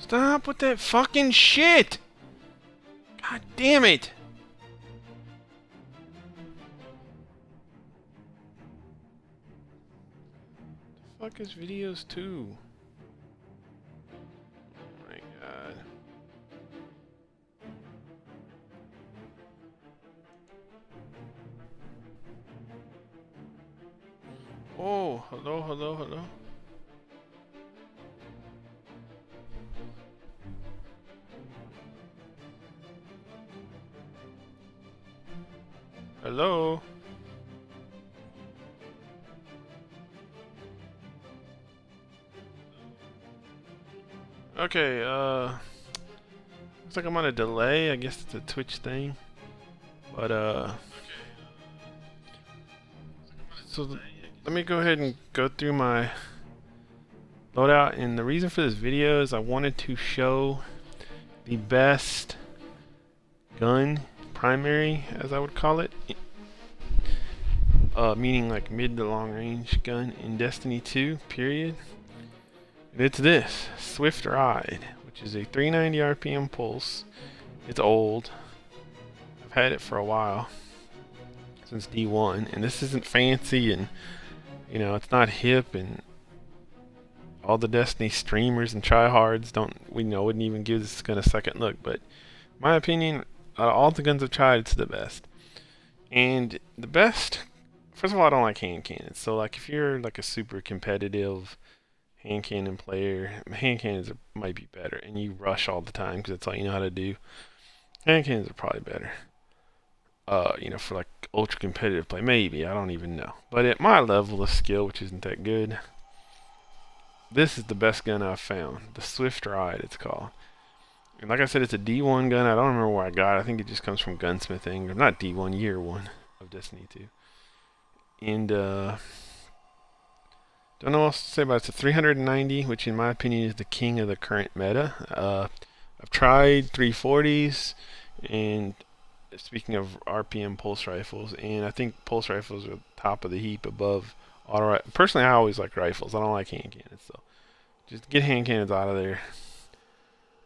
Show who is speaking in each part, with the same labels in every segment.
Speaker 1: Stop with that fucking shit! God damn it! The fuck is videos 2? Oh my god. Oh, hello, hello, hello. Hello? Okay, looks like I'm on a delay. I guess it's a Twitch thing. But, so let me go ahead and go through my loadout. And the reason for this video is I wanted to show the best gun primary, as I would call it, meaning like mid to long range gun in Destiny 2, period. And it's this Swift Ride, which is a 390 RPM pulse. It's old. I've had it for a while, since D1, and this isn't fancy, and you know, it's not hip, and all the Destiny streamers and tryhards wouldn't even give this gun a second look. But in my opinion, out of all the guns I've tried, it's the best. And the best, first of all, I don't like hand cannons. So like if you're like a super competitive hand cannon player, hand cannons might be better, and you rush all the time because that's all you know how to do. Hand cannons are probably better. You know, for like ultra competitive play, maybe, I don't even know. But at my level of skill, which isn't that good, this is the best gun I've found. The Swift Ride, it's called. And like I said, it's a D1 gun. I don't remember where I got it. I think it just comes from gunsmithing. Or not D1, year 1 of Destiny 2. And, don't know what else to say about it. It's a 390, which in my opinion is the king of the current meta. I've tried 340s, and speaking of RPM pulse rifles, and I think pulse rifles are top of the heap above auto rifles. Personally, I always like rifles. I don't like hand cannons, so just get hand cannons out of there.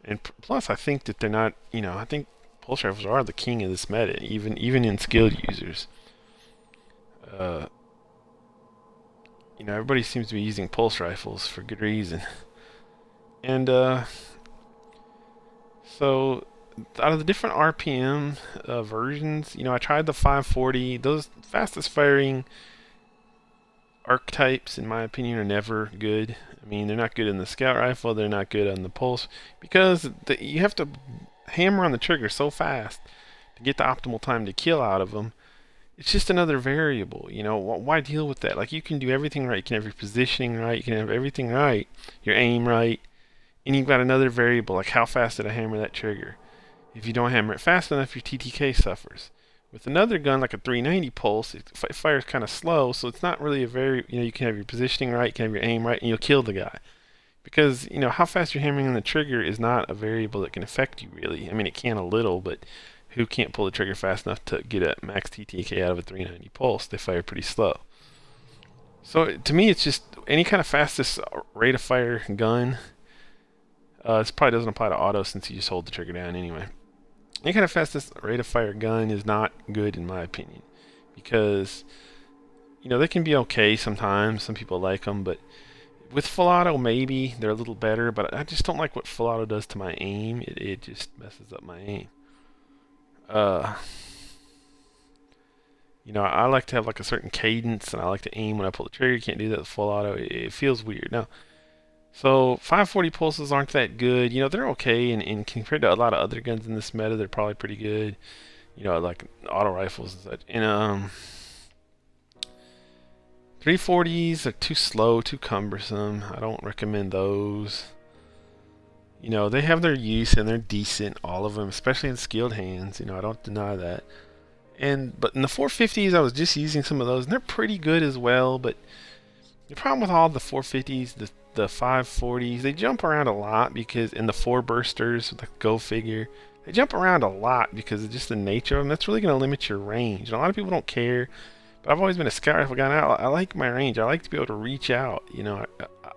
Speaker 1: And plus, I think that they're not, you know, I think pulse rifles are the king of this meta, even in skilled users. You know, everybody seems to be using pulse rifles for good reason. And so out of the different RPM versions, you know, I tried the 540. Those fastest firing archetypes, in my opinion, are never good. I mean, they're not good in the scout rifle. They're not good on the pulse because you have to hammer on the trigger so fast to get the optimal time to kill out of them. It's just another variable, you know. Why deal with that? Like, you can do everything right. You can have your positioning right. You can have everything right. Your aim right. And you've got another variable, like how fast did I hammer that trigger? If you don't hammer it fast enough, your TTK suffers. With another gun, like a 390 pulse, it fires kind of slow, so it's not really a very, you know, you can have your positioning right, you can have your aim right, and you'll kill the guy. Because, you know, how fast you're hammering on the trigger is not a variable that can affect you, really. I mean, it can a little, but who can't pull the trigger fast enough to get a max TTK out of a 390 pulse? They fire pretty slow. So, to me, it's just any kind of fastest rate of fire gun. This probably doesn't apply to auto since you just hold the trigger down anyway. Any kind of fastest rate of fire gun is not good in my opinion, because you know they can be okay sometimes. Some people like them, but with full auto maybe they're a little better. But I just don't like what full auto does to my aim. It just messes up my aim. You know, I like to have like a certain cadence, and I like to aim when I pull the trigger. You can't do that with full auto. It feels weird. Now, so 540 pulses aren't that good. You know, they're okay, and compared to a lot of other guns in this meta, they're probably pretty good. You know, like auto rifles and such. And 340s are too slow, too cumbersome. I don't recommend those. You know, they have their use and they're decent, all of them, especially in skilled hands. You know, I don't deny that. But in the 450s, I was just using some of those, and they're pretty good as well. But the problem with all the 450s, the 540s, they jump around a lot because in the 4-bursters, the go figure, they jump around a lot because of just the nature of them. That's really going to limit your range. And a lot of people don't care, but I've always been a scout rifle guy. And I like my range. I like to be able to reach out. You know,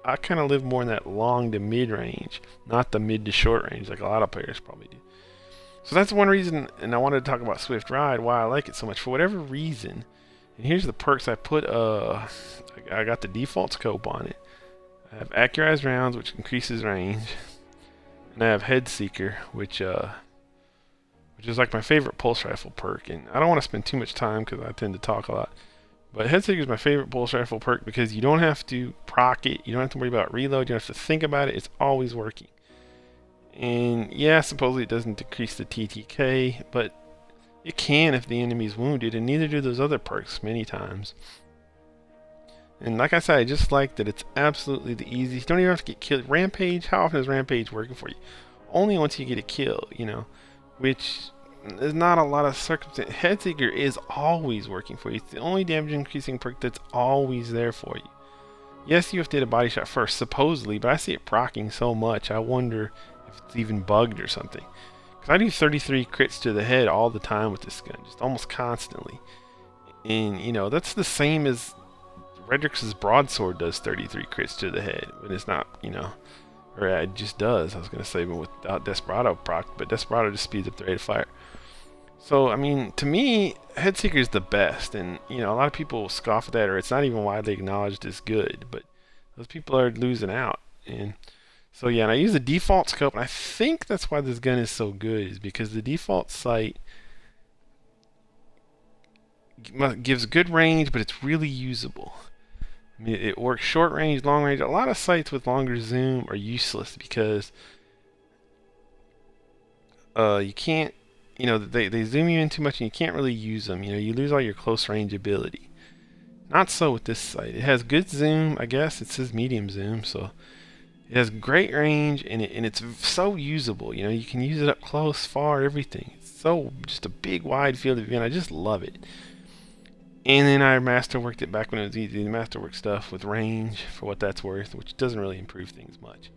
Speaker 1: I kind of live more in that long to mid range, not the mid to short range like a lot of players probably do. So that's one reason, and I wanted to talk about Swift Ride, why I like it so much. For whatever reason, and here's the perks I put, I got the default scope on it. I have Accurized Rounds, which increases range. And I have Head Seeker, which is like my favorite pulse rifle perk. And I don't want to spend too much time because I tend to talk a lot. But Head Seeker is my favorite pulse rifle perk because you don't have to proc it. You don't have to worry about reload. You don't have to think about it. It's always working. And yeah, supposedly it doesn't decrease the TTK, but it can if the enemy's wounded, and neither do those other perks many times. And like I said, I just like that it's absolutely the easiest. You don't even have to get killed. Rampage, how often is Rampage working for you? Only once you get a kill, you know, which is not a lot of circumstance. Headseeker is always working for you. It's the only damage increasing perk that's always there for you. Yes, you have to hit a body shot first, supposedly, but I see it proccing so much, I wonder if it's even bugged or something. Because I do 33 crits to the head all the time with this gun, just almost constantly. And, you know, that's the same as Redrix's broadsword does 33 crits to the head, but it's not, you know, or it just does. I was going to say, but without Desperado proc, but Desperado just speeds up the rate of fire. So, I mean, to me, Headseeker is the best, and, you know, a lot of people scoff at that, or it's not even widely acknowledged as good, but those people are losing out. And so, yeah, and I use the default scope, and I think that's why this gun is so good, is because the default sight gives good range, but it's really usable. I mean, it works short range, long range. A lot of sights with longer zoom are useless because you can't, you know, they zoom you in too much and you can't really use them. You know, you lose all your close range ability. Not so with this sight. It has good zoom, I guess. It says medium zoom, so it has great range, and it's so usable. You know, you can use it up close, far, everything. It's so just a big, wide field of view, and I just love it. And then I masterworked it back when it was easy to masterwork stuff with range for what that's worth, which doesn't really improve things much.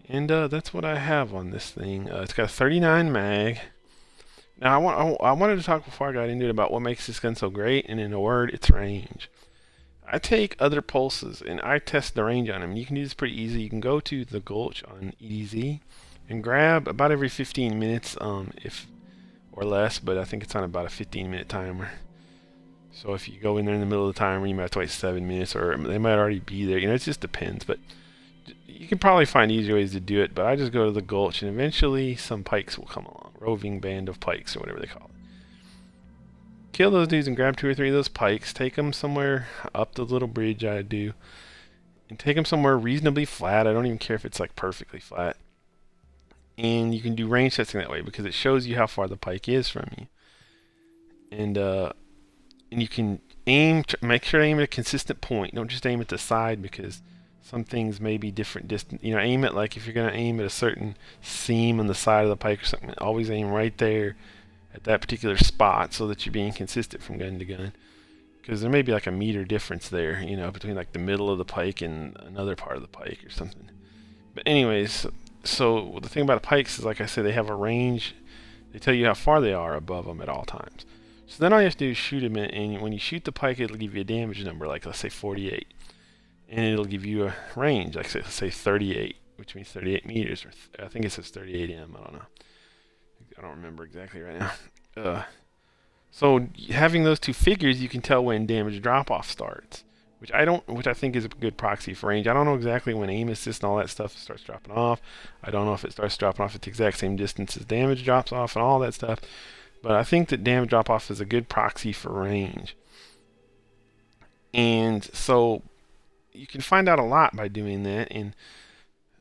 Speaker 1: And that's what I have on this thing. It's got a 39 mag. Now I wanted to talk before I got into it about what makes this gun so great, and in a word, it's range. I take other pulses and I test the range on them. You can do this pretty easy. You can go to the Gulch on EDZ and grab about every 15 minutes, if or less, but I think it's on about a 15-minute timer. So if you go in there in the middle of the timer, you might have to wait 7 minutes, or they might already be there. You know, it just depends. But you can probably find easier ways to do it. But I just go to the Gulch, and eventually some pikes will come along. Roving band of pikes, or whatever they call it. Kill those dudes and grab 2 or 3 of those pikes. Take them somewhere up the little bridge I do. And take them somewhere reasonably flat. I don't even care if it's like perfectly flat. And you can do range testing that way because it shows you how far the pike is from you. And you can aim, make sure to aim at a consistent point. Don't just aim at the side because some things may be different distance. You know, aim it like if you're going to aim at a certain seam on the side of the pike or something. Always aim right there at that particular spot so that you're being consistent from gun to gun. Because there may be like a meter difference there, you know, between like the middle of the pike and another part of the pike or something. But anyways, so the thing about the pikes is, like I said, they have a range. They tell you how far they are above them at all times. So then all you have to do is shoot them, and when you shoot the pike, it'll give you a damage number, like let's say 48. And it'll give you a range, like say 38, which means 38 meters, or I think it says 38 m, I don't know. I don't remember exactly right now. So having those two figures, you can tell when damage drop-off starts, which I think is a good proxy for range. I don't know exactly when aim assist and all that stuff starts dropping off. I don't know if it starts dropping off at the exact same distance as damage drops off and all that stuff. But I think that damage drop-off is a good proxy for range. And so you can find out a lot by doing that. And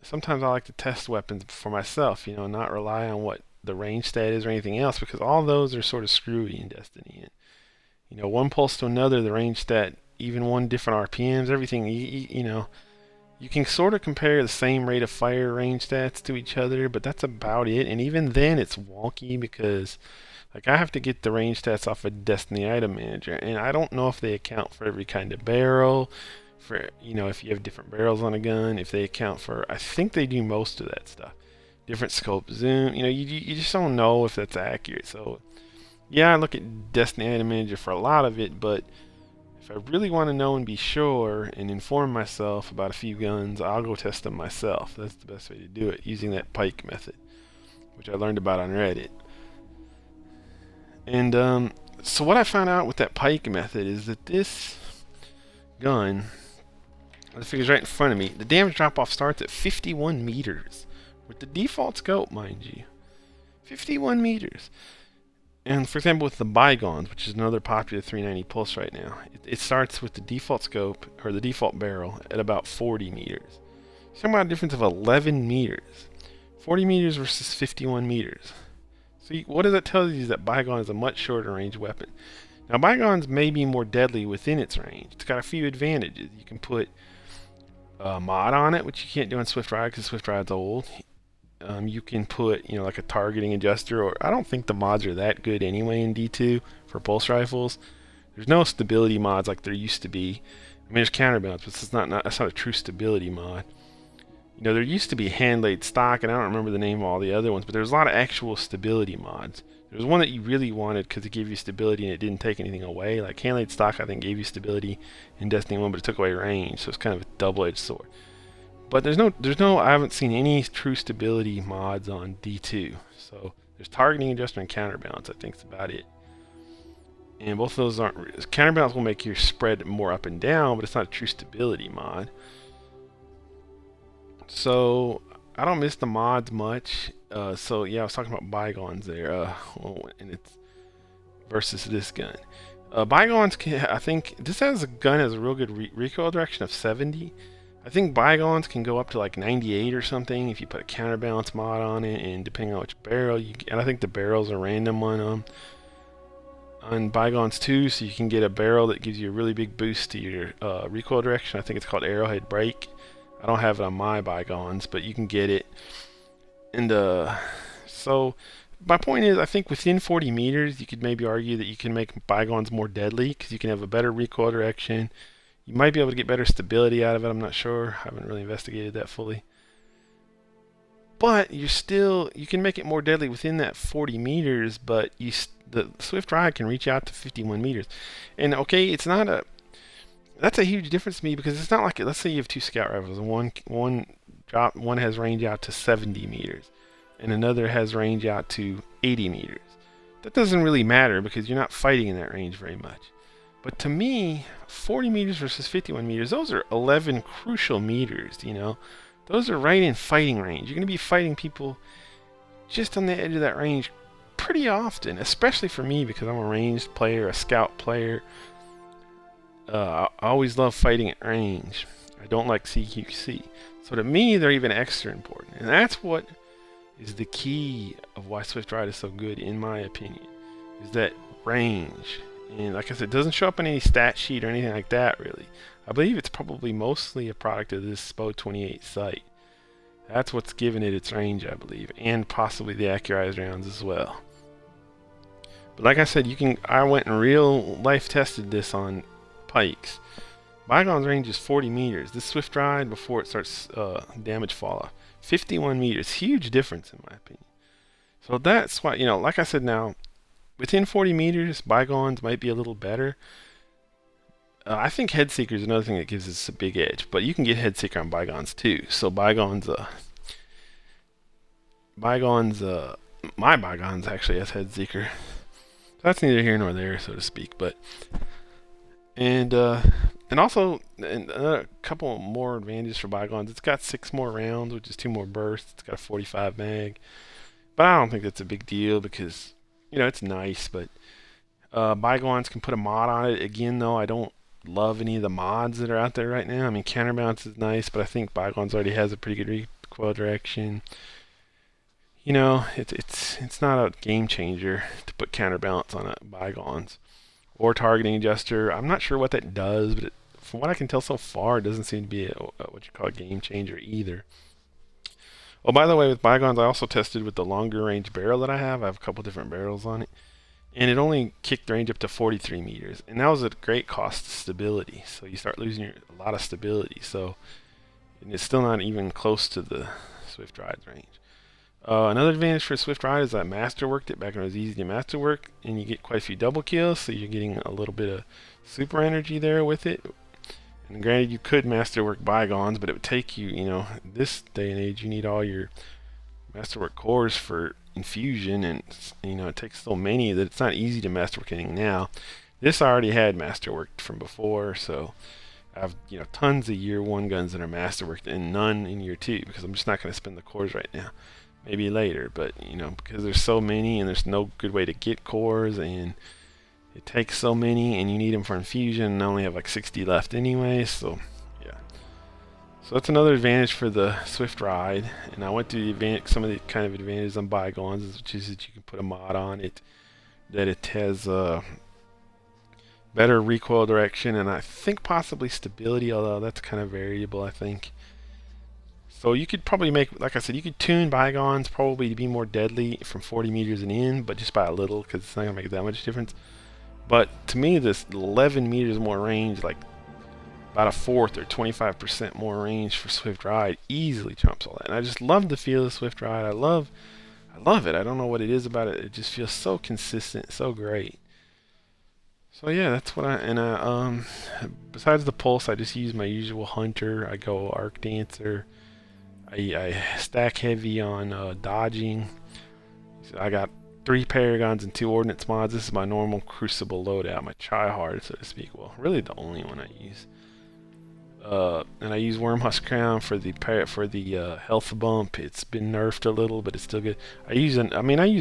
Speaker 1: sometimes I like to test weapons for myself, you know, not rely on what the range stat is or anything else, because all those are sort of screwy in Destiny. And, you know, one pulse to another, the range stat, even one different RPMs, everything, you know, you can sort of compare the same rate of fire range stats to each other, but that's about it. And even then it's wonky because, like, I have to get the range stats off of Destiny Item Manager, and I don't know if they account for every kind of barrel, for, you know, if you have different barrels on a gun, if they account for, I think they do most of that stuff. Different scope zoom, you know, you just don't know if that's accurate. So, yeah, I look at Destiny Item Manager for a lot of it, but if if I really want to know and be sure and inform myself about a few guns, I'll go test them myself. That's the best way to do it, using that pike method, which I learned about on Reddit. And so what I found out with that pike method is that this gun, the figure's right in front of me, the damage drop-off starts at 51 meters. With the default scope, mind you. 51 meters. And for example, with the Bygones, which is another popular 390 pulse right now, it starts with the default scope, or the default barrel, at about 40 meters. You're talking about a difference of 11 meters. 40 meters versus 51 meters. So what does that tell you is that Bygone is a much shorter range weapon. Now, Bygones may be more deadly within its range. It's got a few advantages. You can put a mod on it, which you can't do on Swift Ride because Swift Ride's old. You can put, like a targeting adjuster, or I don't think the mods are that good anyway in D2 for pulse rifles. There's no stability mods like there used to be. I mean, there's counterbalance, but that's not a true stability mod. There used to be hand laid stock, and I don't remember the name of all the other ones, but there's a lot of actual stability mods. There was one that you really wanted because it gave you stability and it didn't take anything away. Like hand laid stock, I think, gave you stability in Destiny 1, but it took away range, so it's kind of a double-edged sword. But I haven't seen any true stability mods on D2. So there's targeting adjuster and counterbalance, I think is about it. And both of those aren't, counterbalance will make your spread more up and down, but it's not a true stability mod. So I don't miss the mods much. So yeah, I was talking about Bygones there, and it's versus this gun. Bygones I think this has a real good recoil direction of 70. I think Bygones can go up to like 98 or something if you put a counterbalance mod on it, and depending on which barrel and I think the barrels are random on Bygones too, so you can get a barrel that gives you a really big boost to your recoil direction. I think it's called Arrowhead Break. I don't have it on my Bygones, but you can get it. And so my point is, I think within 40 meters, you could maybe argue that you can make Bygones more deadly because you can have a better recoil direction. You might be able to get better stability out of it. I'm not sure. I haven't really investigated that fully. But you can make it more deadly within that 40 meters, but the Swift Ride can reach out to 51 meters. And okay, that's a huge difference to me because it's not like, let's say you have two scout rifles and one has range out to 70 meters and another has range out to 80 meters. That doesn't really matter because you're not fighting in that range very much. But to me, 40 meters versus 51 meters, those are 11 crucial meters, Those are right in fighting range. You're going to be fighting people just on the edge of that range pretty often, especially for me because I'm a ranged player, a scout player. I always love fighting at range. I don't like CQC. So to me, they're even extra important. And that's what is the key of why Swift Ride is so good, in my opinion, is that range. And like I said, it doesn't show up in any stat sheet or anything like that, really. I believe it's probably mostly a product of this SPO 28 site. That's what's given it its range, I believe, and possibly the accurized rounds as well. But like I said, I went and real life tested this on pikes. Bygone's range is 40 meters. This Swift Ride, before it starts damage fall off, 51 meters. Huge difference, in my opinion. So that's why, like I said now, within 40 meters, Bygones might be a little better. I think Headseeker is another thing that gives us a big edge, but you can get Headseeker on Bygones too. So my Bygones actually has Headseeker. That's neither here nor there, so to speak. And also a couple more advantages for Bygones. It's got 6 more rounds, which is 2 more bursts. It's got a 45 mag, but I don't think that's a big deal because it's nice. But Bygones can put a mod on it. Again, though, I don't love any of the mods that are out there right now. I mean, counterbalance is nice, but I think Bygones already has a pretty good recoil direction. It's not a game changer to put counterbalance on a Bygones or targeting adjuster. I'm not sure what that does, but from what I can tell so far, it doesn't seem to be what you call a game changer either. Oh, by the way, with Bygones, I also tested with the longer range barrel that I have. I have a couple different barrels on it. And it only kicked the range up to 43 meters. And that was at great cost of stability. So you start losing a lot of stability. So and it's still not even close to the Swift Ride's range. Another advantage for Swift Ride is that masterworked it back when it was easy to masterwork, and you get quite a few double kills, so you're getting a little bit of super energy there with it. And granted, you could masterwork bygones, but it would take you, this day and age, you need all your masterwork cores for infusion, and it takes so many that it's not easy to masterwork anything now. This I already had masterworked from before, so I have tons of year 1 guns that are masterworked and none in year 2 because I'm just not going to spend the cores right now. Maybe later, but because there's so many and there's no good way to get cores, and it takes so many and you need them for infusion, and I only have like 60 left anyway, so yeah. So that's another advantage for the Swift Ride. And I went to some of the kind of advantages on bygones, which is that you can put a mod on it, that it has better recoil direction, and I think possibly stability, although that's kind of variable, I think. So you could probably make, like I said, you could tune bygones probably to be more deadly from 40 meters and in, but just by a little, because it's not going to make that much difference. But to me, this 11 meters more range, like about a fourth or 25% more range for Swift Ride, easily trumps all that. And I just love the feel of Swift Ride. I love it. I don't know what it is about it. It just feels so consistent, so great. So yeah, that's what besides the pulse, I just use my usual hunter. I go Arc Dancer. I stack heavy on dodging. So I got 3 Paragons and 2 Ordnance mods. This is my normal Crucible loadout, my try-hard, so to speak. Well, really the only one I use. And I use Wormhusk Crown for the health bump. It's been nerfed a little, but it's still good. I use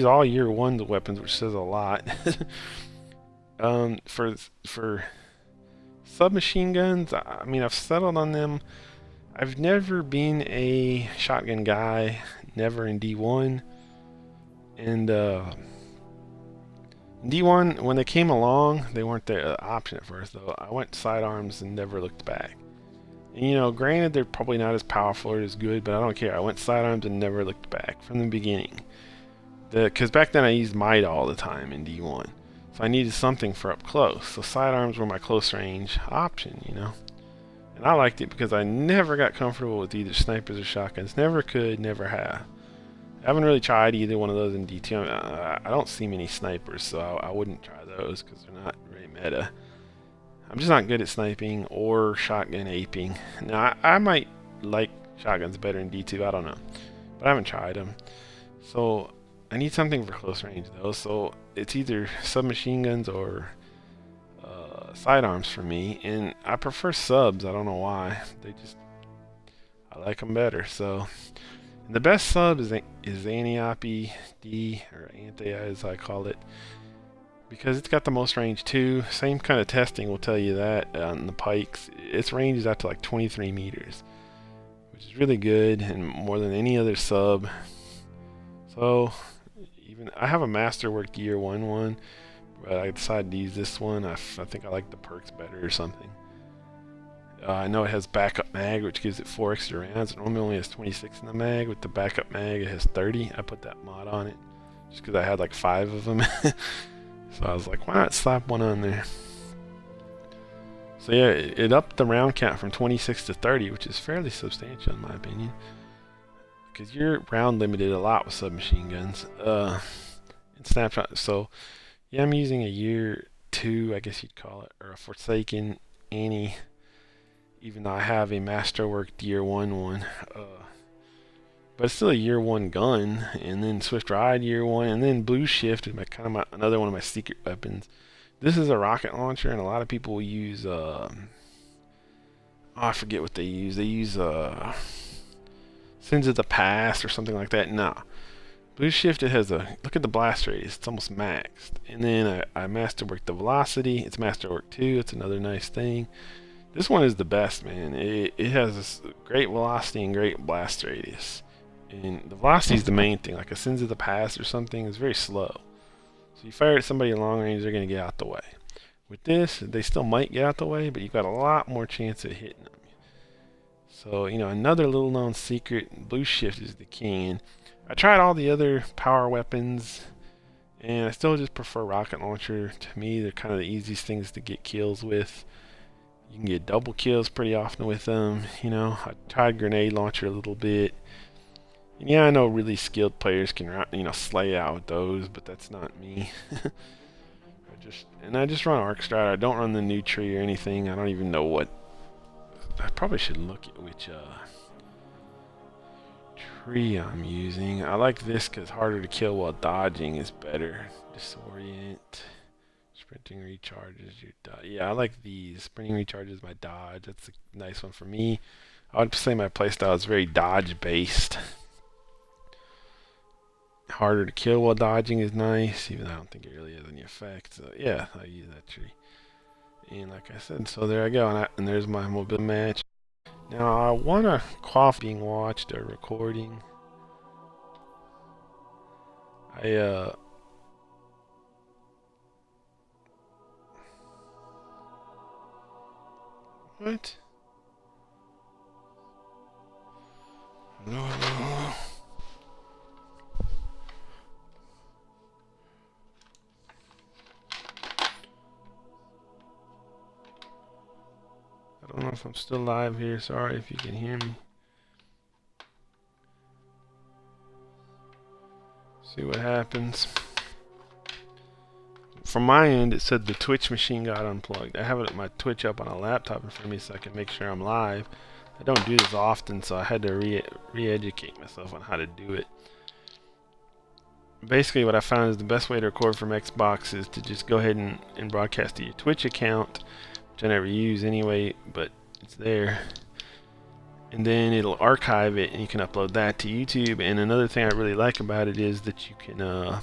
Speaker 1: all year 1 the weapons, which says a lot. For submachine guns, I've settled on them. I've never been a shotgun guy, never in D1. And D1, when they came along, they weren't the option at first, though. I went sidearms and never looked back. And, granted, they're probably not as powerful or as good, but I don't care. I went sidearms and never looked back from the beginning. Because back then I used Might all the time in D1. So I needed something for up close. So sidearms were my close range option, And I liked it because I never got comfortable with either snipers or shotguns. Never could, never have. I haven't really tried either one of those in D2. I don't see many snipers, so I wouldn't try those because they're not very meta. I'm just not good at sniping or shotgun aping. Now, I might like shotguns better in D2, I don't know. But I haven't tried them. So, I need something for close range, though. So, it's either submachine guns or sidearms for me, and I prefer subs. I don't know why. I like them better. So the best sub is Antiope D, or Anti as I call it, because it's got the most range too. Same kind of testing will tell you that on the pikes. Its range is out to like 23 meters, which is really good and more than any other sub. So even I have a Masterwork Year 1 one. But I decided to use this one. I think I like the perks better or something. I know it has backup mag, which gives it 4 extra rounds. It normally only has 26 in the mag. With the backup mag, it has 30. I put that mod on it just because I had like 5 of them. So I was like, why not slap one on there? So yeah, it upped the round count from 26 to 30, which is fairly substantial in my opinion. Because you're round limited a lot with submachine guns. And snapshot. So yeah, I'm using a year 2, I guess you'd call it, or a Forsaken Annie, even though I have a Masterwork Year 1 one. But it's still a year 1 gun, and then Swift Ride Year 1, and then Blue Shift is another one of my secret weapons. This is a rocket launcher, and a lot of people will use, I forget what they use. They use Sins of the Past or something like that. Nah. Blue Shift, it has look at the blast radius, it's almost maxed. And then I masterworked the velocity, it's Masterwork 2, it's another nice thing. This one is the best, man. It has this great velocity and great blast radius. And the velocity is the main thing, like a Sins of the Past or something is very slow. So you fire at somebody at long range, they're going to get out the way. With this, they still might get out the way, but you've got a lot more chance of hitting them. So, another little known secret, Blue Shift is the king. And I tried all the other power weapons, and I still just prefer rocket launcher. To me, they're kind of the easiest things to get kills with. You can get double kills pretty often with them. I tried grenade launcher a little bit. And yeah, I know really skilled players can, slay out with those, but that's not me. I just run Arcstrat. I don't run the new tree or anything. I don't even know what. I probably should look at which tree I'm using. I like this because harder to kill while dodging is better. Disorient. Sprinting recharges your dodge. Yeah, I like these. Sprinting recharges my dodge. That's a nice one for me. I would say my playstyle is very dodge based. Harder to kill while dodging is nice, even though I don't think it really has any effect. So yeah, I use that tree. And like I said, so there I go, and there's my mobile match. Now I want to cough being watched or recording. What? No. I don't know if I'm still live here. Sorry if you can hear me. See what happens. From my end, it said the Twitch machine got unplugged. I have my Twitch up on a laptop in front of me so I can make sure I'm live. I don't do this often, so I had to re-educate myself on how to do it. Basically, what I found is the best way to record from Xbox is to just go ahead and broadcast to your Twitch account, which I never use anyway, but it's there. And then it'll archive it, and you can upload that to YouTube. And another thing I really like about it is that you can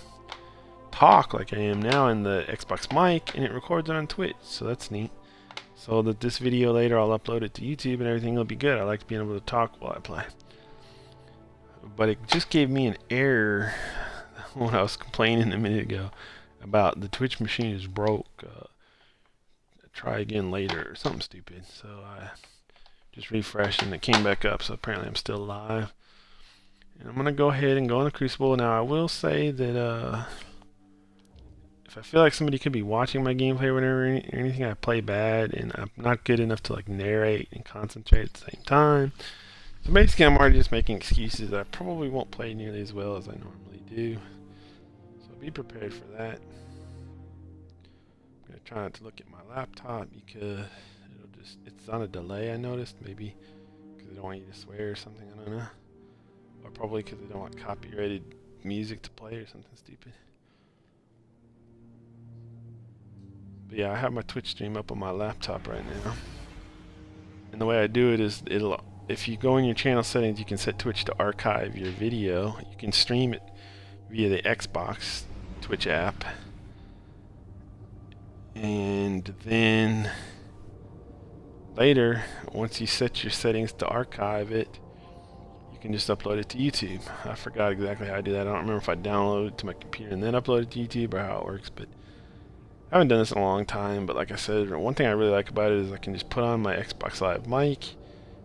Speaker 1: talk like I am now in the Xbox mic, and it records it on Twitch, so that's neat. So that this video later I'll upload it to YouTube and everything will be good. I like being able to talk while I play. But it just gave me an error when I was complaining a minute ago about the Twitch machine is broke. Try again later or something stupid. So I just refreshed and it came back up, so apparently I'm still live. And I'm going to go ahead and go into Crucible. Now I will say that if I feel like somebody could be watching my gameplay or whatever, or anything, I play bad and I'm not good enough to like narrate and concentrate at the same time. So basically I'm already just making excuses that I probably won't play nearly as well as I normally do. So be prepared for that. I'm going to try not to look at my laptop because it's on a delay, I noticed. Maybe because they don't want you to swear or something, I don't know. Or probably because they don't want copyrighted music to play or something stupid. But yeah, I have my Twitch stream up on my laptop right now. And the way I do it is, if you go in your channel settings, you can set Twitch to archive your video. You can stream it via the Xbox Twitch app. And then later, once you set your settings to archive it, you can just upload it to YouTube. I forgot exactly how I do that. I don't remember if I download it to my computer and then upload it to YouTube or how it works, but I haven't done this in a long time. But like I said, one thing I really like about it is I can just put on my Xbox Live mic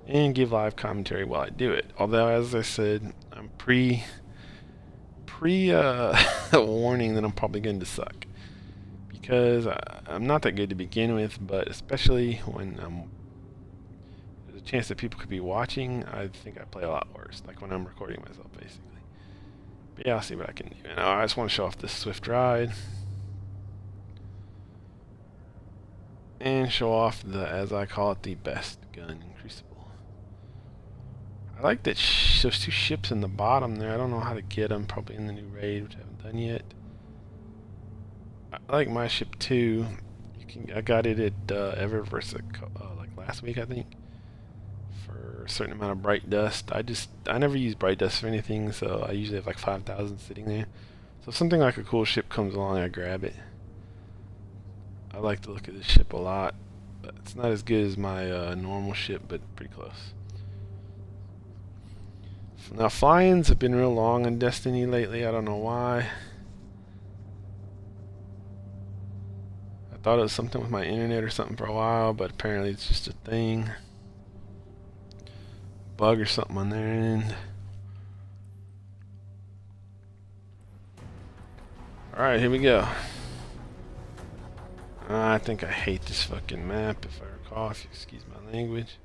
Speaker 1: and give live commentary while I do it. Although, as I said, I'm pre warning that I'm probably going to suck. Because I'm not that good to begin with, but especially when there's a chance that people could be watching, I think I play a lot worse. Like when I'm recording myself, basically. But yeah, I'll see what I can do. And I just want to show off this Swift Ride. And show off the, as I call it, the best gun in Crucible. I like that those two ships in the bottom there. I don't know how to get them. Probably in the new raid, which I haven't done yet. I like my ship too. I got it at Eververse like last week, I think, for a certain amount of bright dust. I never use bright dust for anything, so I usually have like 5,000 sitting there. So if something like a cool ship comes along, I grab it. I like to look at this ship a lot. It's not as good as my normal ship, but pretty close. Now fly-ins have been real long in Destiny lately. I don't know why. I thought it was something with my internet or something for a while, but apparently it's just a thing. Bug or something on their end. Alright, here we go. I think I hate this fucking map, if I recall, if you excuse my language.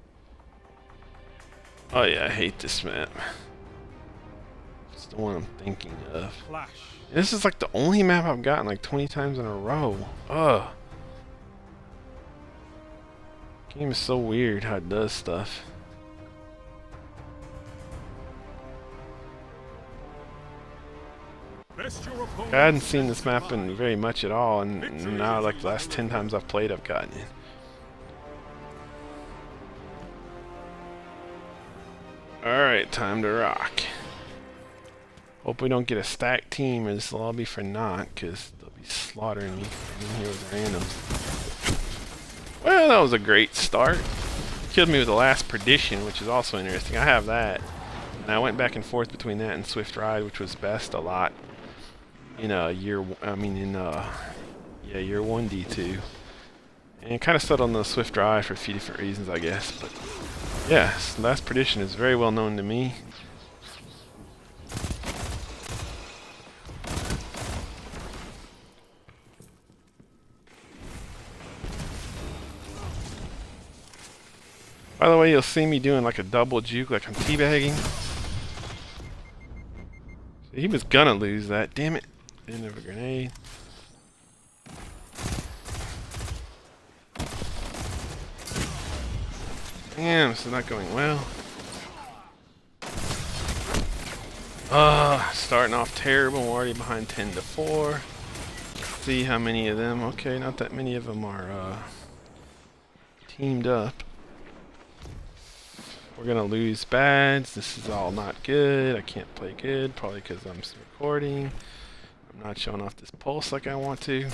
Speaker 1: Oh yeah, I hate this map. It's the one I'm thinking of. This is like the only map I've gotten like 20 times in a row. Ugh. Game is so weird how it does stuff. I hadn't seen this map in very much at all, and now like the last 10 times I've played, I've gotten it. Alright, time to rock. Hope we don't get a stacked team in this lobby for not, because they'll be slaughtering me in here with randoms. Well, that was a great start. Killed me with the last Perdition, which is also interesting. I have that. And I went back and forth between that and Swift Ride, which was best a lot in year 1 D2. And kind of settled on the Swift Ride for a few different reasons, I guess. But yes, Last Perdition is very well known to me. By the way, you'll see me doing like a double juke, like I'm teabagging. So he was gonna lose that, damn it. Didn't have a grenade. Damn, this is not going well. Starting off terrible. We're already behind 10-4. Let's see how many of them. Okay, not that many of them are teamed up. We're gonna lose bads. This is all not good. I can't play good, probably because I'm recording. I'm not showing off this pulse like I want to.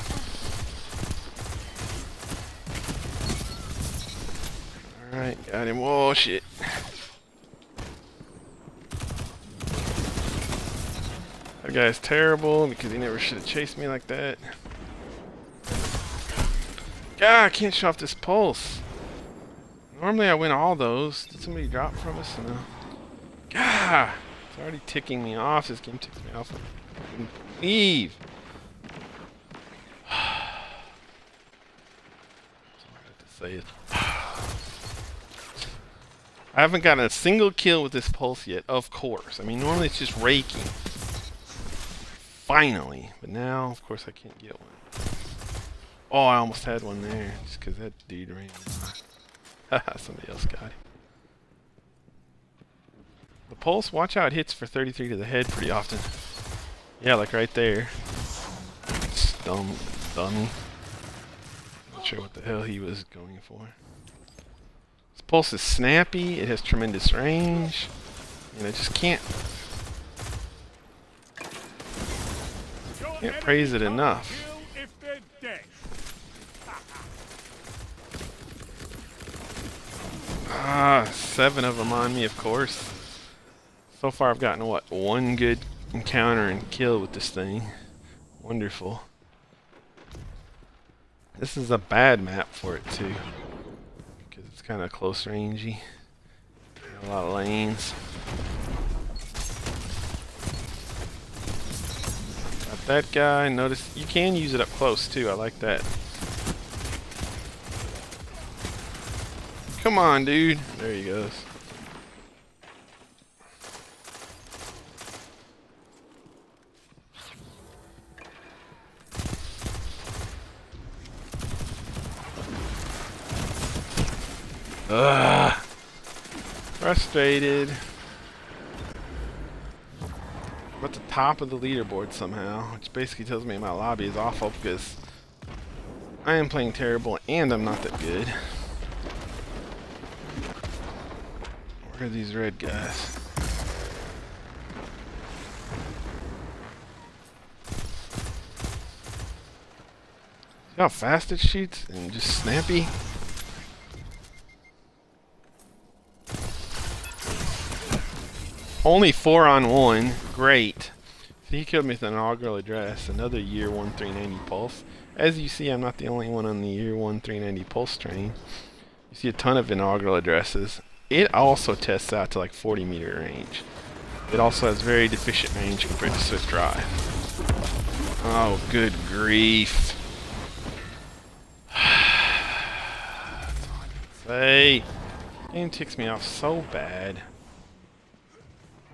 Speaker 1: Alright, got him. Whoa, shit. That guy's terrible because he never should have chased me like that. God, I can't show off this pulse. Normally I win all those. Did somebody drop from us? No. God, it's already ticking me off. This game ticks me off. I couldn't believe. That's all I have to say is. I haven't gotten a single kill with this pulse yet, of course. I mean, normally it's just raking. Finally. But now, of course, I can't get one. Oh, I almost had one there. Just because that dude ran by. Somebody else got him. The pulse, watch out, it hits for 33 to the head pretty often. Yeah, like right there. Dummy. Not sure what the hell he was going for. This pulse is snappy, it has tremendous range, and I just can't praise it enough. 7 of them on me, of course. So far I've gotten, what, 1 good encounter and kill with this thing. Wonderful. This is a bad map for it, too. Because it's kind of close rangey. A lot of lanes. Got that guy. Notice you can use it up close, too. I like that. Come on, dude. There he goes. Ugh. Frustrated. I'm at the top of the leaderboard somehow, which basically tells me my lobby is awful because I am playing terrible and I'm not that good. Where are these red guys? See how fast it shoots and just snappy? Only 4 on 1. Great. So he killed me with an inaugural address. Another year 1 390 pulse. As you see, I'm not the only one on the year 1 390 pulse train. You see a ton of inaugural addresses. It also tests out to like 40 meter range. It also has very deficient range compared to Swift Drive. Oh, good grief. That's all I can say. Game ticks me off so bad.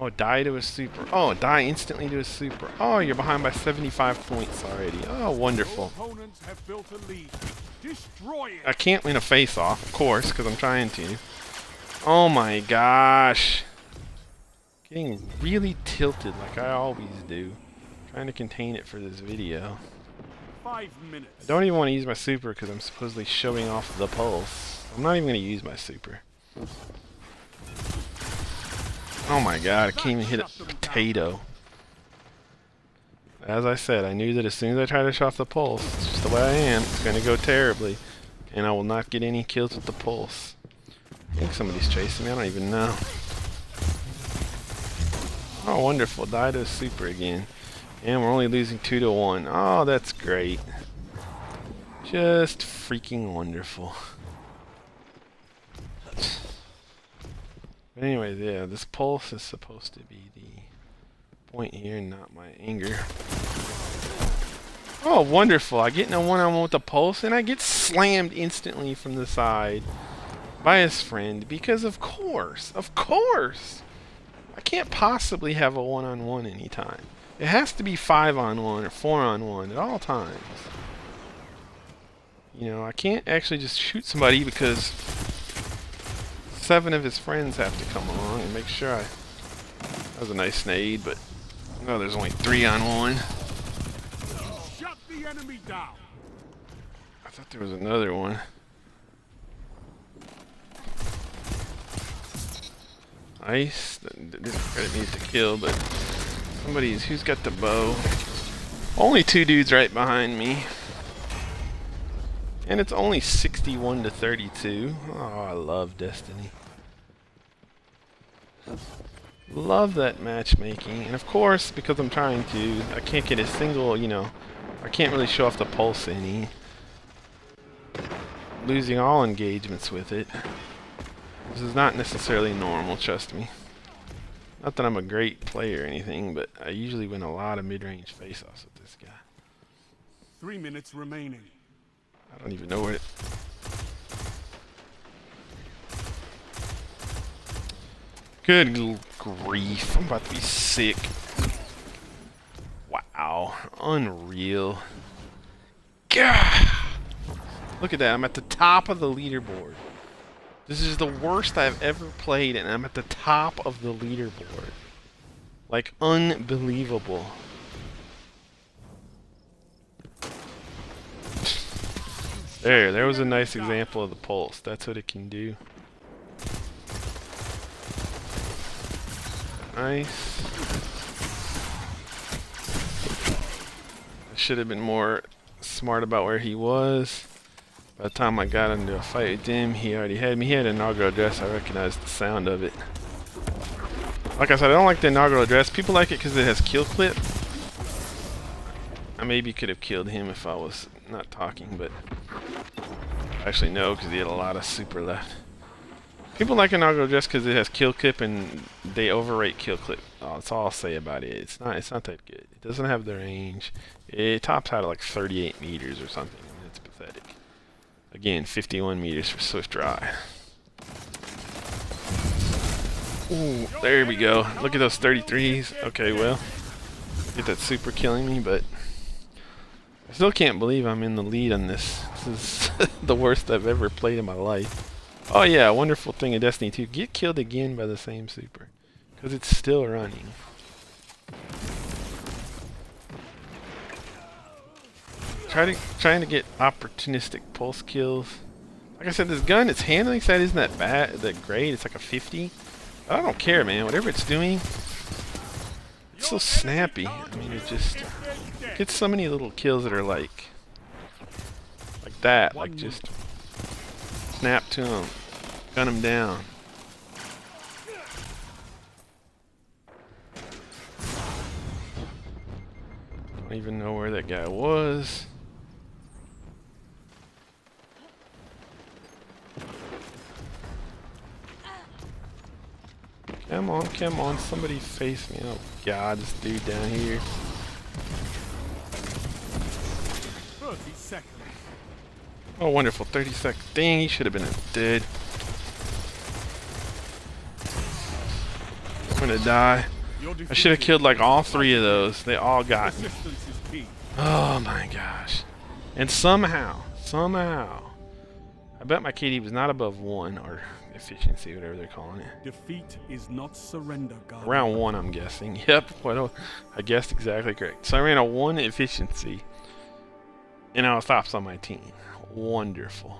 Speaker 1: Oh, die to a super. Oh, die instantly to a super. Oh, you're behind by 75 points already. Oh, wonderful.
Speaker 2: Opponents have built a lead. Destroy it.
Speaker 1: I can't win a face-off, of course, because I'm trying to. Oh my gosh. Getting really tilted like I always do. Trying to contain it for this video.
Speaker 2: 5 minutes.
Speaker 1: I don't even want to use my super because I'm supposedly showing off the pulse. I'm not even going to use my super. Oh my god, I can't even hit a potato. As I said, I knew that as soon as I try to show off the pulse, it's just the way I am, it's going to go terribly. And I will not get any kills with the pulse. I think somebody's chasing me, I don't even know. Oh, wonderful, die to a super again. And we're only losing 2-1. Oh, that's great. Just freaking wonderful. But anyways, yeah, this pulse is supposed to be the point here, not my anger. Oh, wonderful. I get in a one-on-one with the pulse, and I get slammed instantly from the side by his friend, because of course, I can't possibly have a one-on-one anytime. It has to be 5-on-1 or 4-on-1 at all times. You know, I can't actually just shoot somebody because 7 of his friends have to come along and make sure I... That was a nice nade, but... No, there's only 3-on-1.
Speaker 2: Shut the enemy down.
Speaker 1: I thought there was another one. Nice. This guy needs to kill, but... Somebody's... Who's got the bow? Only 2 dudes right behind me. And it's only 61 to 32. Oh, I love Destiny. Love that matchmaking. And of course, because I'm trying to, I can't get a single, you know, I can't really show off the pulse any. Losing all engagements with it. This is not necessarily normal, trust me. Not that I'm a great player or anything, but I usually win a lot of mid-range face-offs with this guy.
Speaker 2: 3 minutes remaining.
Speaker 1: I don't even know where it... Good grief, I'm about to be sick. Wow, unreal. Gah! Look at that, I'm at the top of the leaderboard. This is the worst I've ever played, and I'm at the top of the leaderboard. Like, unbelievable. There was a nice example of the pulse. That's what it can do. Nice. I should have been more smart about where he was. By the time I got into a fight with him, he already had me. He had an inaugural address. I recognized the sound of it. Like I said, I don't like the inaugural address. People like it because it has kill clip. I maybe could have killed him if I was not talking, but... Actually, no, because he had a lot of super left. People like inaugural just because it has kill clip and they overrate kill clip. Oh, that's all I'll say about it. It's not that good. It doesn't have the range. It tops out at like 38 meters or something. I mean, it's pathetic. Again, 51 meters for Swift Ride. Ooh, there we go. Look at those 33s. Okay, well, get that super killing me, but I still can't believe I'm in the lead on this. This is the worst I've ever played in my life. Oh yeah, wonderful thing in Destiny 2. Get killed again by the same super. Because it's still running. Trying to get opportunistic pulse kills. Like I said, this gun, its handling side isn't that great. It's like a 50. I don't care, man. Whatever it's doing, it's so snappy. I mean, it just gets so many little kills that are like that. Like just snap to him, gun him down. Don't even know where that guy was. Come on, somebody face me. Oh god, this dude down here.
Speaker 2: 30 seconds.
Speaker 1: Oh wonderful, 30 seconds. Dang, he should have been dead. I'm gonna die. I should have killed like all 3 of those. They all got me.
Speaker 2: Resistance is key.
Speaker 1: Oh my gosh. And somehow, I bet my KD was not above 1, or efficiency, whatever they're calling it.
Speaker 2: Defeat is not surrender, Guardian.
Speaker 1: Around 1, I'm guessing. Yep, well, I guessed exactly correct. So I ran a 1 efficiency, and I was tops on my team. Wonderful.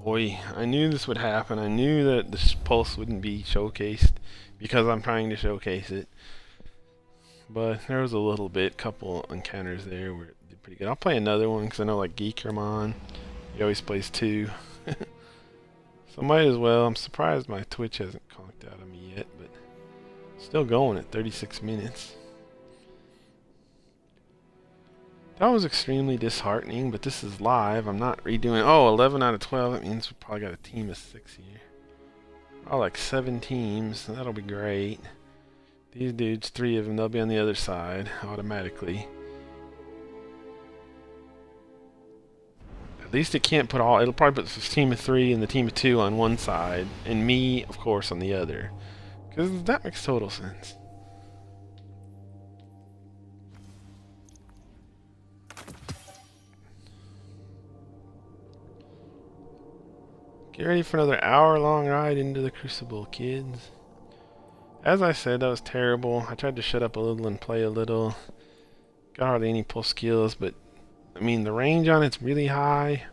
Speaker 1: Boy, I knew this would happen. I knew that this pulse wouldn't be showcased because I'm trying to showcase it. But there was a little bit, couple encounters there where it did pretty good. I'll play another one because I know like Geekermon, he always plays 2. So might as well. I'm surprised my Twitch hasn't conked out on me yet, but still going at 36 minutes. That was extremely disheartening, but this is live. I'm not redoing. Oh, 11 out of 12. That means we probably got a team of 6 here. Oh, like 7 teams. That'll be great. These dudes, 3 of them, they'll be on the other side automatically. At least it can't put all. It'll probably put the team of 3 and the team of 2 on one side, and me, of course, on the other. Because that makes total sense. Get ready for another hour-long ride into the Crucible, kids. As I said, that was terrible. I tried to shut up a little and play a little. Got hardly any pull skills, but I mean, the range on it's really high.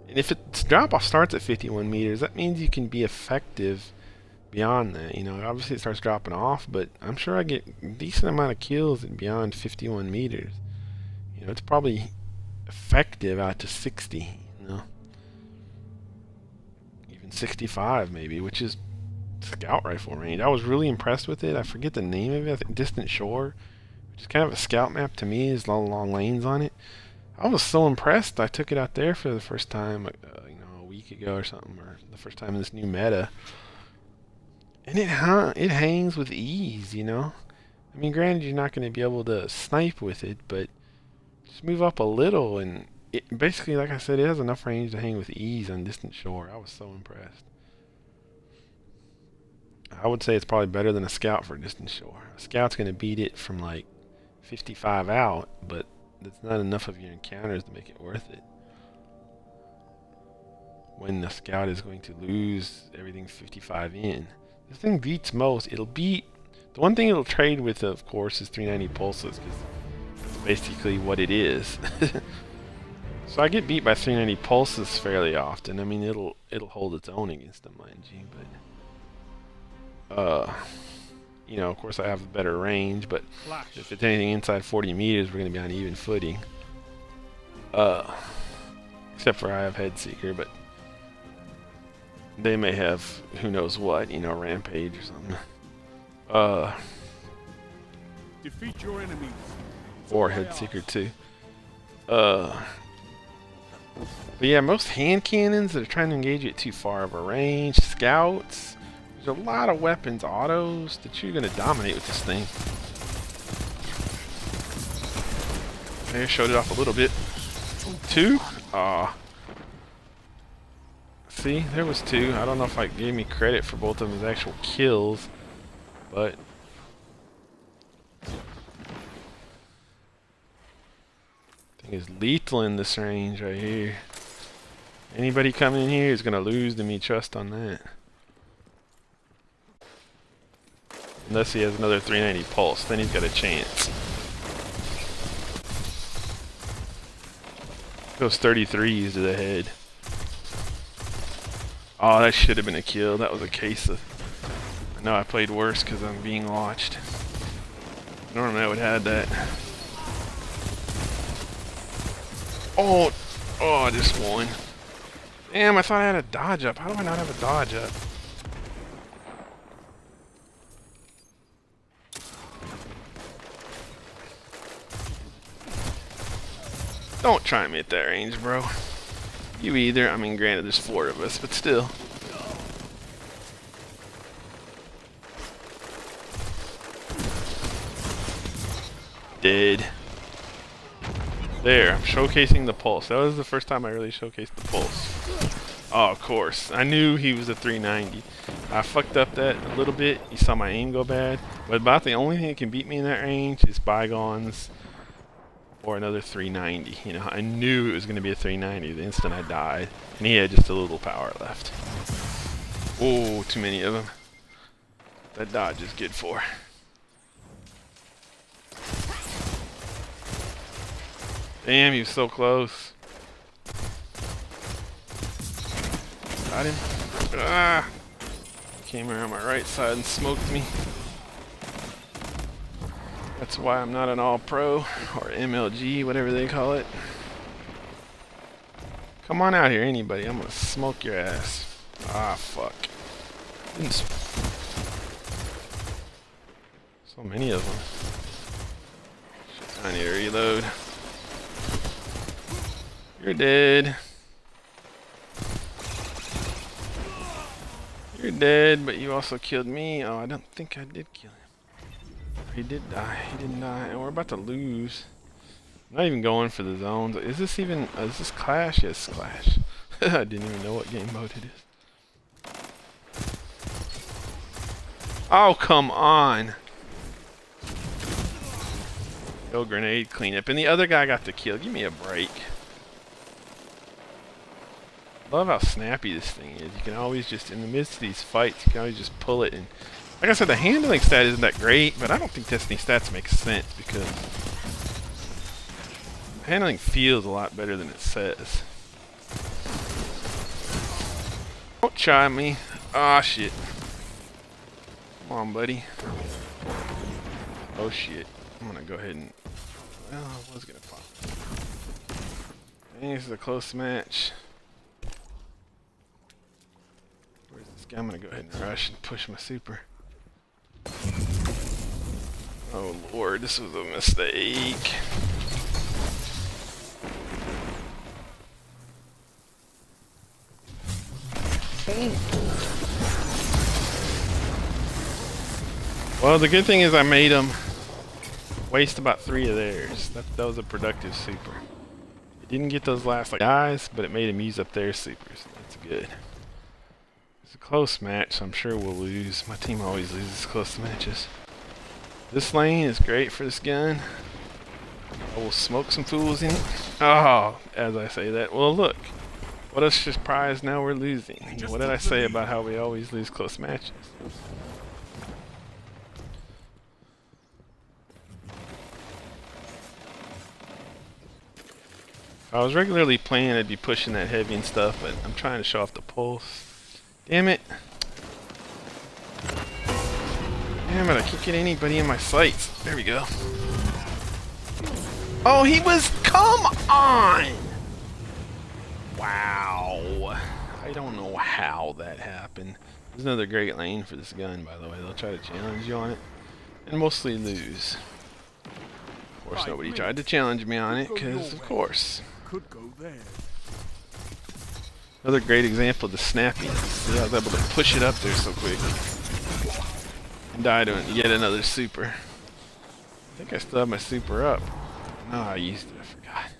Speaker 1: And if its drop-off starts at 51 meters, that means you can be effective beyond that. You know, obviously it starts dropping off, but I'm sure I get a decent amount of kills at beyond 51 meters. You know, it's probably effective out to 60, you know. 65 maybe, which is scout rifle range. I was really impressed with it. I forget the name of it. I think Distant Shore, which is kind of a scout map to me. There's long lanes on it. I was so impressed. I took it out there for the first time, you know, a week ago or something, or the first time in this new meta. And it hangs with ease, you know. I mean, granted, you're not going to be able to snipe with it, but just move up a little and it basically, like I said, it has enough range to hang with ease on Distant Shore. I was so impressed. I would say it's probably better than a scout for Distant Shore. A scout's going to beat it from like 55 out, but that's not enough of your encounters to make it worth it. When the scout is going to lose everything 55 in. This thing beats most. It'll beat... The one thing it'll trade with, of course, is 390 pulses, because that's basically what it is. So I get beat by 390 pulses fairly often. I mean, it'll hold its own against them, mind you, but you know, of course I have a better range, but if it's anything inside 40 meters, we're going to be on even footing. Except for I have Headseeker, but they may have who knows what, you know, Rampage or something.
Speaker 2: Defeat your enemies.
Speaker 1: Or Headseeker too. But yeah, most hand cannons that are trying to engage you at too far of a range, scouts, there's a lot of weapons, autos, that you're going to dominate with this thing. There, showed it off a little bit. 2? Aw. See, there was 2. I don't know if I gave me credit for both of them as actual kills, but... is lethal in this range right here. Anybody coming in here is going to lose to me, trust on that. Unless he has another 390 pulse, then he's got a chance. Those 33s to the head. Oh, that should have been a kill. That was a case of... I know I played worse because I'm being watched. Normally I would have had that. Oh, I just won. Damn, I thought I had a dodge up. How do I not have a dodge up? Don't try me at that range, bro. You either. I mean, granted, there's 4 of us, but still. Dead. There, I'm showcasing the pulse. That was the first time I really showcased the pulse. Oh, of course. I knew he was a 390. I fucked up that a little bit. You saw my aim go bad. But about the only thing that can beat me in that range is Bygones or another 390. You know, I knew it was going to be a 390 the instant I died. And he had just a little power left. Oh, too many of them. That dodge is good for. Damn, he was so close. Got him. Ah! Came around my right side and smoked me. That's why I'm not an all-pro or MLG, whatever they call it. Come on out here, anybody. I'm gonna smoke your ass. Ah, fuck. So many of them. Shit, I need to reload. You're dead. You're dead, but you also killed me. Oh, I don't think I did kill him. He did die. He didn't die. And we're about to lose. I'm not even going for the zones. Is this even... is this Clash? Yes, Clash. I didn't even know what game mode it is. Oh, come on. Go grenade cleanup. And the other guy got the kill. Give me a break. Love how snappy this thing is. You can always just, in the midst of these fights, you can always just pull it. And like I said, the handling stat isn't that great, but I don't think Destiny stats make sense because handling feels a lot better than it says. Don't try me. Ah, shit. Come on, buddy. Oh, shit. I'm gonna go ahead and... well, I was gonna pop. Dang, this is a close match. Where's this guy? I'm gonna go ahead and rush and push my super. Oh, Lord, this was a mistake. Well, the good thing is I made them waste about 3 of theirs. That was a productive super. It didn't get those last like guys, but it made them use up their supers. That's good. It's a close match, so I'm sure we'll lose. My team always loses close matches. This lane is great for this gun. I will smoke some fools in it. Oh, as I say that. Well, look. What a surprise, now we're losing. What did I say about how we always lose close matches? If I was regularly playing, I'd be pushing that heavy and stuff, but I'm trying to show off the pulse. Damn it. Damn it, I can't get anybody in my sights. There we go. Oh, he was... come on! Wow. I don't know how that happened. There's another great lane for this gun, by the way. They'll try to challenge you on it. And mostly lose. Of course, nobody tried to challenge me on it, because, of course.
Speaker 2: Could go there.
Speaker 1: Another great example of the snappiness. See, I was able to push it up there so quick. And die to yet another super. I think I still have my super up. No, I used it. I forgot.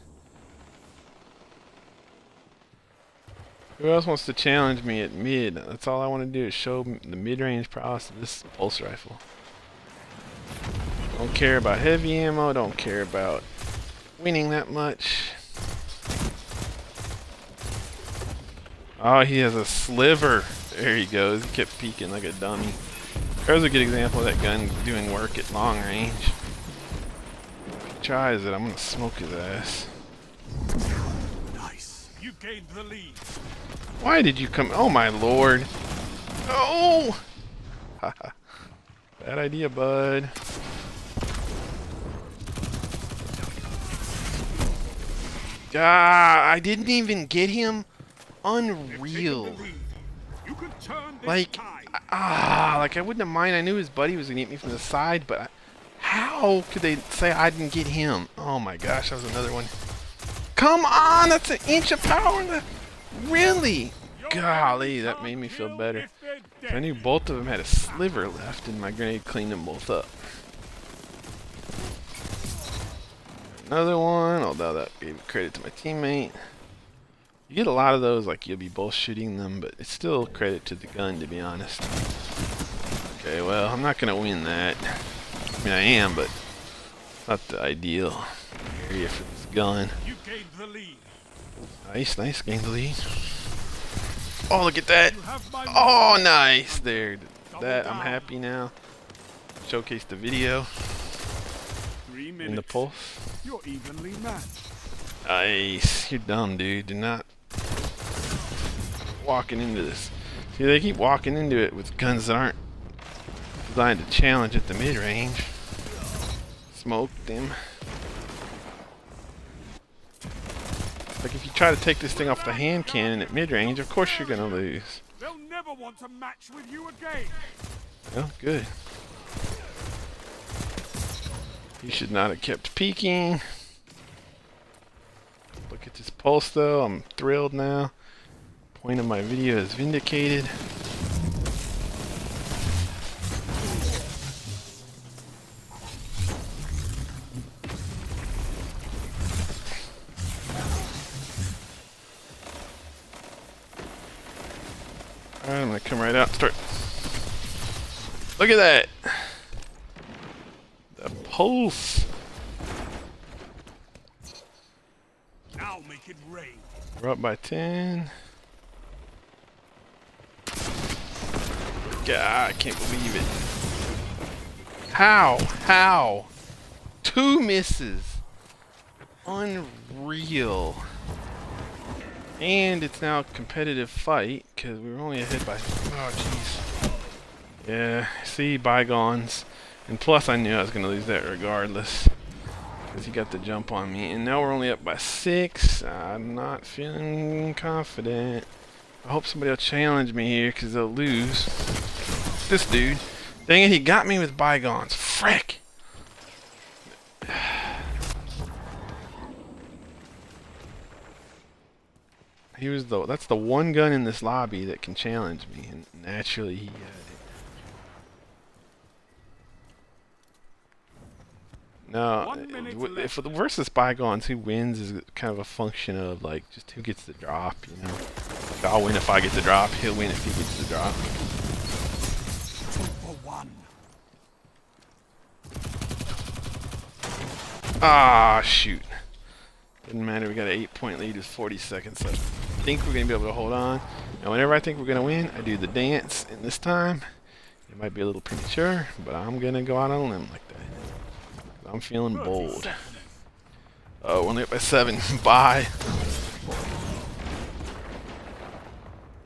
Speaker 1: Who else wants to challenge me at mid? That's all I want to do is show the mid-range prowess of this pulse rifle. Don't care about heavy ammo. Don't care about winning that much. Oh, he has a sliver. There he goes. He kept peeking like a dummy. There's a good example of that gun doing work at long range. If he tries it, I'm gonna smoke his ass.
Speaker 2: Nice. You gained the lead.
Speaker 1: Why did you come? Oh my lord. Oh! Haha. Bad idea, bud. Ah, I didn't even get him. Unreal.
Speaker 2: You can turn this
Speaker 1: Like, like I wouldn't have mind. I knew his buddy was gonna hit me from the side, but how could they say I didn't get him? Oh my gosh, that was another one. Come on, that's an inch of power left. Really? Golly, that made me feel better. I knew both of them had a sliver left, and my grenade cleaned them both up. Another one, although that gave credit to my teammate. You get a lot of those, like you'll be both shooting them, but it's still credit to the gun, to be honest. Okay, well, I'm not gonna win that. I mean, I am, but not the ideal area for this gun.
Speaker 2: You gained the lead.
Speaker 1: Nice, gain the lead. Oh, look at that!
Speaker 2: You have my
Speaker 1: Oh, nice! There, that, I'm happy now. Showcase the video
Speaker 2: 3 minutes.
Speaker 1: in the pulse.
Speaker 2: You're evenly matched.
Speaker 1: Nice. You're dumb, dude. Do not walking into this. See, they keep walking into it with guns that aren't designed to challenge at the mid-range. Smoked them. Like if you try to take this thing off the hand cannon at mid-range, of course you're gonna lose.
Speaker 2: They'll never want to match with you again.
Speaker 1: Well, good. You should not have kept peeking. Look at this pulse though, I'm thrilled now. Point of my video is vindicated. Alright, I'm gonna come right out and start. Look at that! The pulse!
Speaker 2: Now make it rain.
Speaker 1: We're up by 10. God, I can't believe it. How? 2 misses. Unreal. And it's now a competitive fight because we were only ahead by. Oh, jeez. Yeah, see, bygones. And plus, I knew I was going to lose that regardless because he got the jump on me. And now we're only up by 6. I'm not feeling confident. I hope somebody will challenge me here because they'll lose. This dude. Dang it, he got me with bygones. Frick! That's the one gun in this lobby that can challenge me, and naturally he had it. No, if versus bygones, who wins is kind of a function of like just who gets the drop, you know. I'll win if I get the drop, he'll win if he gets the drop.
Speaker 2: 2 for 1.
Speaker 1: Ah, shoot. Didn't matter, we got an 8-point lead with 40 seconds left. I think we're going to be able to hold on. Now, whenever I think we're going to win, I do the dance. And this time, it might be a little premature, but I'm going to go out on a limb like that. I'm feeling bold. Oh, we're only up by 7. Bye.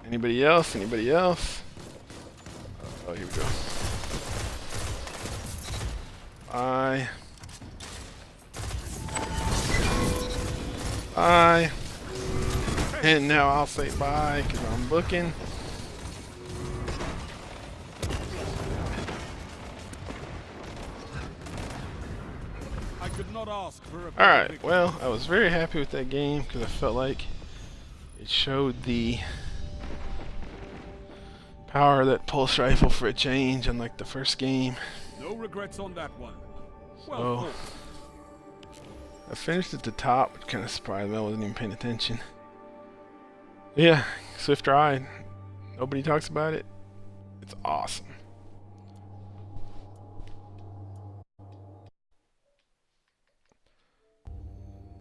Speaker 1: Anybody else? Anybody else? Oh, here we go. Bye. Bye. And now I'll say bye because I'm booking.
Speaker 2: I could not ask for a better
Speaker 1: Alright,
Speaker 2: victory.
Speaker 1: well, I was very happy with that game because I felt like it showed the power of that pulse rifle for a change, unlike the first game.
Speaker 2: No regrets on that one.
Speaker 1: So,
Speaker 2: Well fought.
Speaker 1: I finished at the top, which kind of surprised me. I wasn't even paying attention. Yeah, Swift Ride. Nobody talks about it. It's awesome.